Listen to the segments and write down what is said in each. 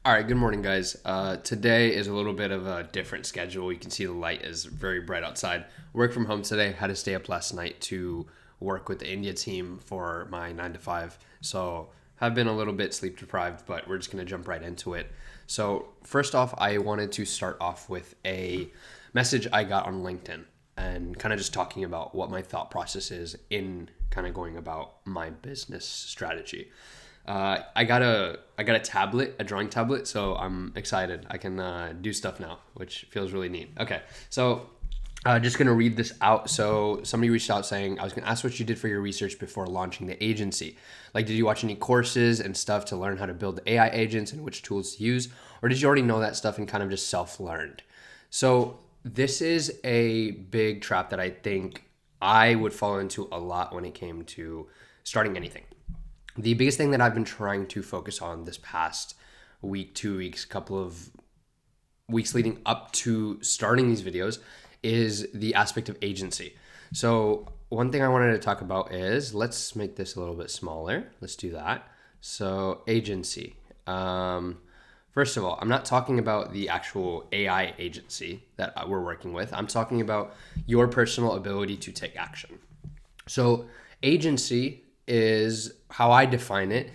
All right, good morning, guys. Today is a little bit of a different schedule. You can see the light is very bright outside. Work from home today. Had to stay up last night to work with the India team for my 9 to 5. So have been a little bit sleep deprived, but we're just gonna jump right into it. So first off, I wanted to start off with a message I got on LinkedIn and kind of just talking about what my thought process is in kind of going about my business strategy. I got a tablet, a drawing tablet, so I'm excited. I can do stuff now, which feels really neat. Okay, so just gonna read this out. So somebody reached out saying, I was gonna ask what you did for your research before launching the agency. Like, did you watch any courses and stuff to learn how to build AI agents and which tools to use, or did you already know that stuff and kind of just self-learned? So this is a big trap that I think I would fall into a lot when it came to starting anything. The biggest thing that I've been trying to focus on this past week, 2 weeks, couple of weeks leading up to starting these videos is the aspect of agency. So one thing I wanted to talk about is, let's make this a little bit smaller. Let's do that. So agency. First of all, I'm not talking about the actual AI agency that we're working with. I'm talking about your personal ability to take action. So agency is how I define it.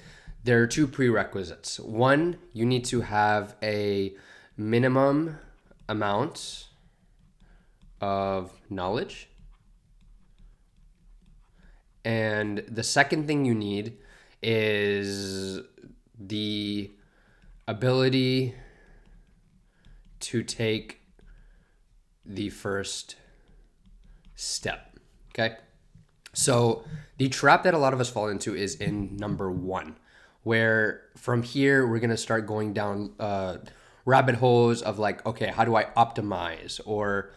There are two prerequisites. One, you need to have a minimum amount of knowledge. And the second thing you need is the ability to take the first step. Okay? So the trap that a lot of us fall into is in number one, where from here we're gonna start going down rabbit holes of like, okay, how do I optimize, or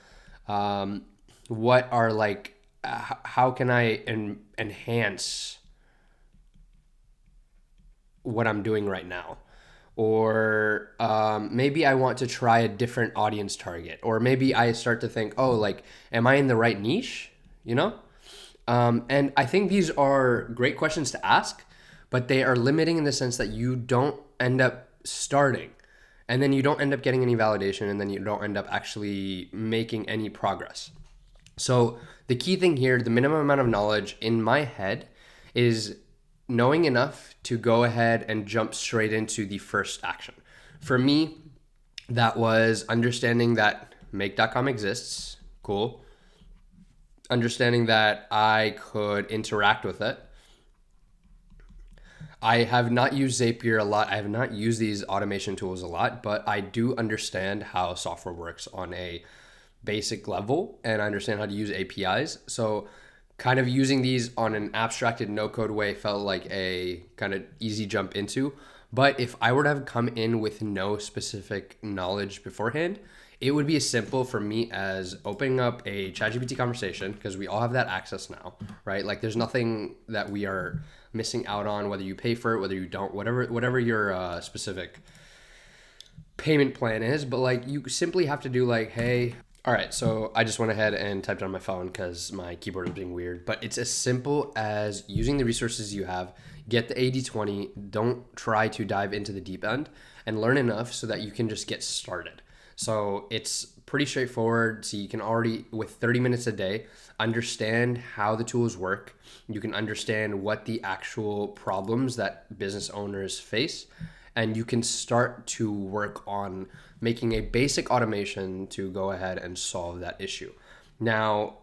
what are like, how can I enhance what I'm doing right now? Or maybe I want to try a different audience target, or maybe I start to think, oh, like, am I in the right niche? You know? And I think these are great questions to ask, but they are limiting in the sense that you don't end up starting, and then you don't end up getting any validation, and then you don't end up actually making any progress. So the key thing here, the minimum amount of knowledge in my head, is knowing enough to go ahead and jump straight into the first action. For me, that was understanding that make.com exists. Cool. Understanding that I could interact with it. I have not used Zapier a lot. I have not used these automation tools a lot, but I do understand how software works on a basic level, and I understand how to use APIs. So kind of using these on an abstracted no code way felt like a kind of easy jump into. But if I were to have come in with no specific knowledge beforehand, it would be as simple for me as opening up a ChatGPT conversation, because we all have that access now, right? Like, there's nothing that we are missing out on, whether you pay for it, whether you don't, whatever your specific payment plan is. But like, you simply have to do like, hey, all right, so I just went ahead and typed on my phone because my keyboard was being weird. But it's as simple as using the resources you have, get the 80/20, don't try to dive into the deep end, and learn enough so that you can just get started. So it's pretty straightforward. So you can already, with 30 minutes a day, understand how the tools work. You can understand what the actual problems that business owners face, and you can start to work on making a basic automation to go ahead and solve that issue. Now,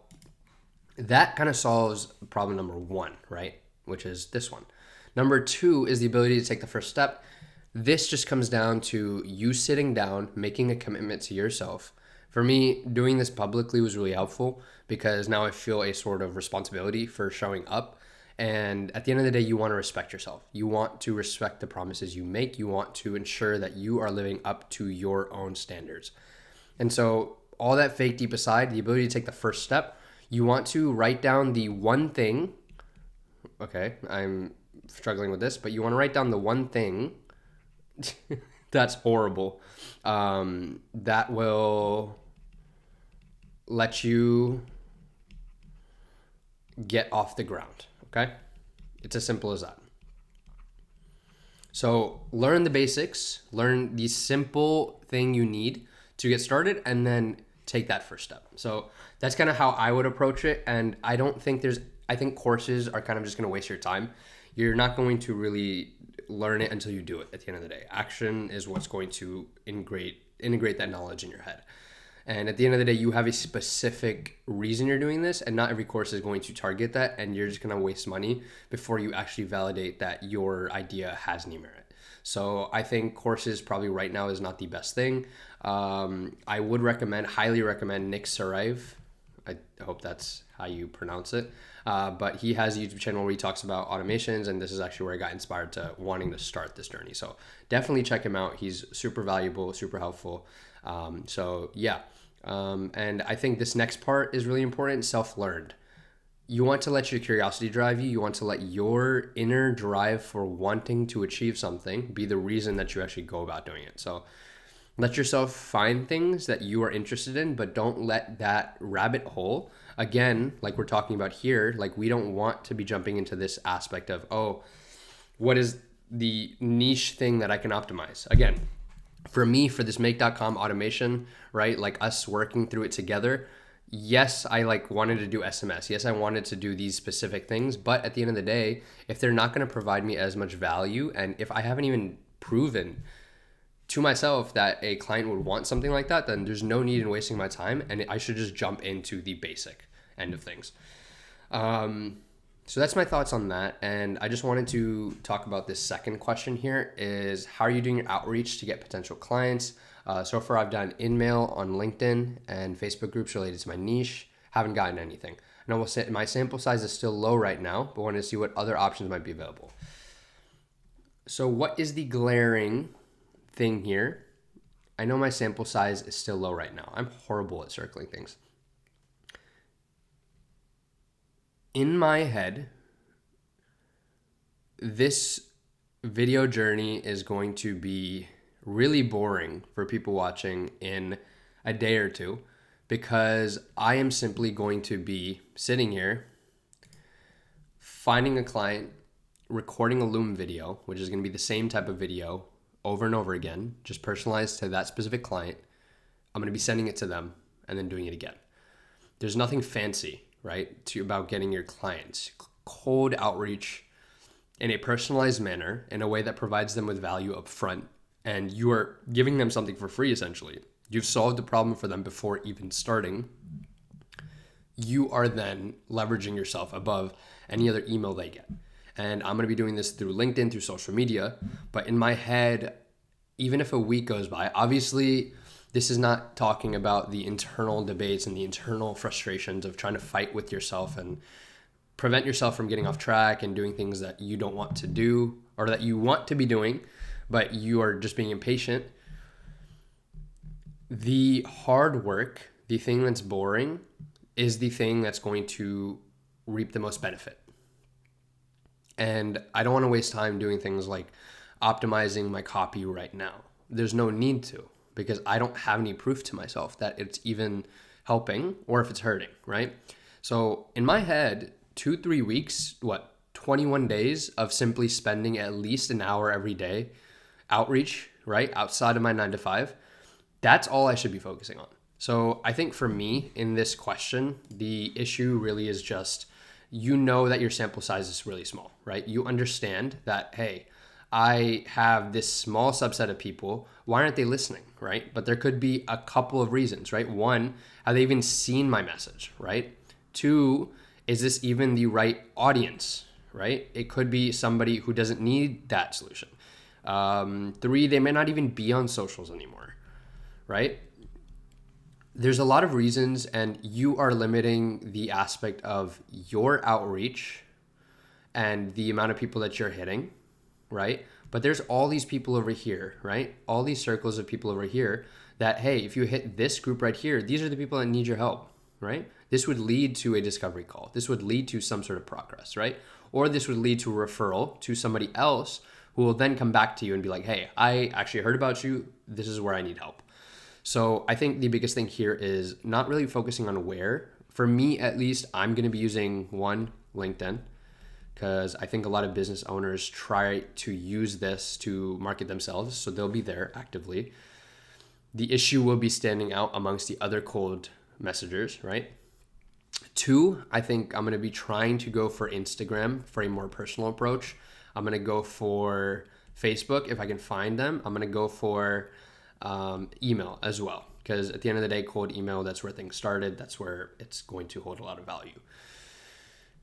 that kind of solves problem number one, right? Which is this one. Number two is the ability to take the first step. This just comes down to you sitting down, making a commitment to yourself. For me, doing this publicly was really helpful because now I feel a sort of responsibility for showing up. And at the end of the day, you want to respect yourself. You want to respect the promises you make. You want to ensure that you are living up to your own standards. And so, all that fake deep aside, the ability to take the first step, you want to write down the one thing. Okay, I'm struggling with this, but you want to write down the one thing that's horrible, that will let you get off the ground. Okay, it's as simple as that. So learn the basics, learn the simple thing you need to get started, and then take that first step. So that's kind of how I would approach it. And I think courses are kind of just going to waste your time. You're not going to really learn it until you do it at the end of the day. Action is what's going to integrate that knowledge in your head. And at the end of the day, you have a specific reason you're doing this, and not every course is going to target that, and you're just going to waste money before you actually validate that your idea has any merit. So I think courses probably right now is not the best thing. I would highly recommend Nick Sarive. I hope that's how you pronounce it. But he has a YouTube channel where he talks about automations, and this is actually where I got inspired to wanting to start this journey. So definitely check him out. He's super valuable, super helpful. And I think this next part is really important, self-learned. You want to let your curiosity drive you. You want to let your inner drive for wanting to achieve something be the reason that you actually go about doing it. So let yourself find things that you are interested in, but don't let that rabbit hole, again, like we're talking about here, like we don't want to be jumping into this aspect of, oh, what is the niche thing that I can optimize? Again, for me, for this make.com automation, right? Like us working through it together. Yes, I wanted to do SMS. Yes, I wanted to do these specific things, but at the end of the day, if they're not going to provide me as much value, and if I haven't even proven to myself that a client would want something like that, then there's no need in wasting my time, and I should just jump into the basic end of things. So that's my thoughts on that. And I just wanted to talk about this second question here is, how are you doing your outreach to get potential clients? So far I've done InMail on LinkedIn and Facebook groups related to my niche. Haven't gotten anything. And I will say my sample size is still low right now, but wanted to see what other options might be available. So what is the glaring thing here? I know my sample size is still low right now. I'm horrible at circling things. In my head, this video journey is going to be really boring for people watching in a day or two, because I am simply going to be sitting here, finding a client, recording a Loom video, which is going to be the same type of video over and over again, just personalized to that specific client. I'm going to be sending it to them and then doing it again. There's nothing fancy, right, about getting your clients. Cold outreach in a personalized manner, in a way that provides them with value up front, and you are giving them something for free, essentially. You've solved the problem for them before even starting. You are then leveraging yourself above any other email they get. And I'm going to be doing this through LinkedIn, through social media. But in my head, even if a week goes by, obviously this is not talking about the internal debates and the internal frustrations of trying to fight with yourself and prevent yourself from getting off track and doing things that you don't want to do, or that you want to be doing, but you are just being impatient. The hard work, the thing that's boring, is the thing that's going to reap the most benefit. And I don't want to waste time doing things like optimizing my copy right now. There's no need to, because I don't have any proof to myself that it's even helping or if it's hurting, right? So in my head, 2-3 weeks, 21 days of simply spending at least an hour every day outreach, right? Outside of my 9 to 5, that's all I should be focusing on. So I think for me in this question, the issue really is just, you know that your sample size is really small, right? You understand that, hey, I have this small subset of people. Why aren't they listening, right? But there could be a couple of reasons, right? One, have they even seen my message, right? Two, is this even the right audience, right? It could be somebody who doesn't need that solution. Three, they may not even be on socials anymore, right? There's a lot of reasons, and you are limiting the aspect of your outreach and the amount of people that you're hitting, right? But there's all these people over here, right? All these circles of people over here that, hey, if you hit this group right here, these are the people that need your help, right? This would lead to a discovery call. This would lead to some sort of progress, right? Or this would lead to a referral to somebody else who will then come back to you and be like, hey, I actually heard about you. This is where I need help. So I think the biggest thing here is not really focusing on where. For me, at least, I'm going to be using 1, LinkedIn, because I think a lot of business owners try to use this to market themselves. So they'll be there actively. The issue will be standing out amongst the other cold messengers, right? 2, I think I'm going to be trying to go for Instagram for a more personal approach. I'm going to go for Facebook if I can find them. I'm going to go for email as well, because at the end of the day, cold email, that's where things started. That's where it's going to hold a lot of value.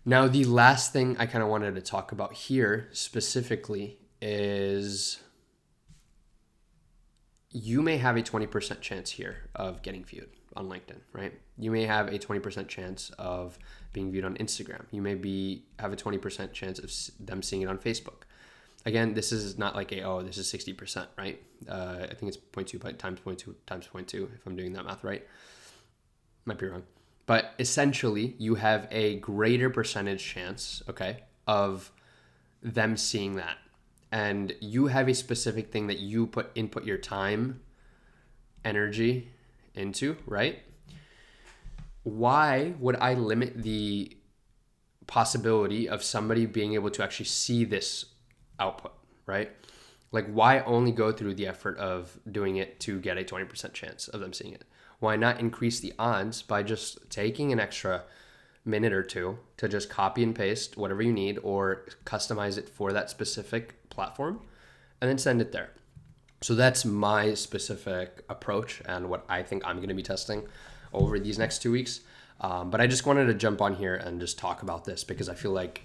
Now, the last thing I kind of wanted to talk about here specifically is you may have a 20% chance here of getting viewed on LinkedIn, right? You may have a 20% chance of being viewed on Instagram. You may have a 20% chance of them seeing it on Facebook. Again, this is not like this is 60%, right? I think it's 0.2 times 0.2 times 0.2, if I'm doing that math right. Might be wrong. But essentially, you have a greater percentage chance, okay, of them seeing that. And you have a specific thing that you input your time, energy into, right? Why would I limit the possibility of somebody being able to actually see this output, right? Like, why only go through the effort of doing it to get a 20% chance of them seeing it? Why not increase the odds by just taking an extra minute or two to just copy and paste whatever you need or customize it for that specific platform and then send it there? So that's my specific approach and what I think I'm going to be testing over these next 2 weeks. But I just wanted to jump on here and just talk about this because I feel like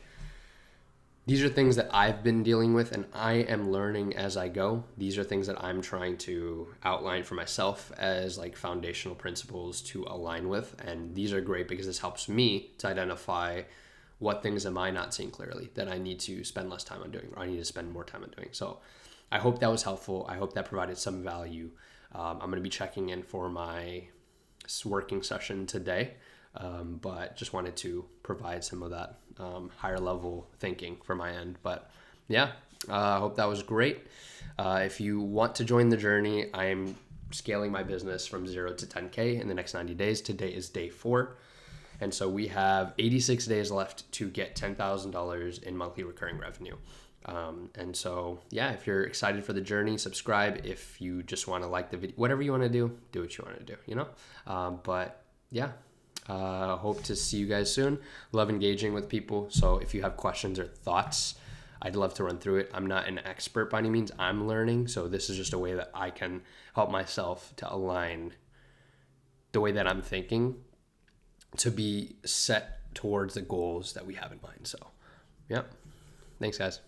these are things that I've been dealing with and I am learning as I go. These are things that I'm trying to outline for myself as like foundational principles to align with. And these are great because this helps me to identify what things am I not seeing clearly that I need to spend less time on doing or I need to spend more time on doing. So I hope that was helpful. I hope that provided some value. I'm going to be checking in for my working session today. But just wanted to provide some of that higher level thinking for my end. But yeah, I hope that was great. If you want to join the journey, I'm scaling my business from 0 to 10K in the next 90 days. Today is day 4. And so we have 86 days left to get $10,000 in monthly recurring revenue. And so, yeah, if you're excited for the journey, subscribe. If you just want to like the video, whatever you want to do what you want to do, but yeah. Hope to see you guys soon. Love engaging with people. So if you have questions or thoughts, I'd love to run through it. I'm not an expert by any means. I'm learning. So this is just a way that I can help myself to align the way that I'm thinking to be set towards the goals that we have in mind. So, yeah. Thanks, guys.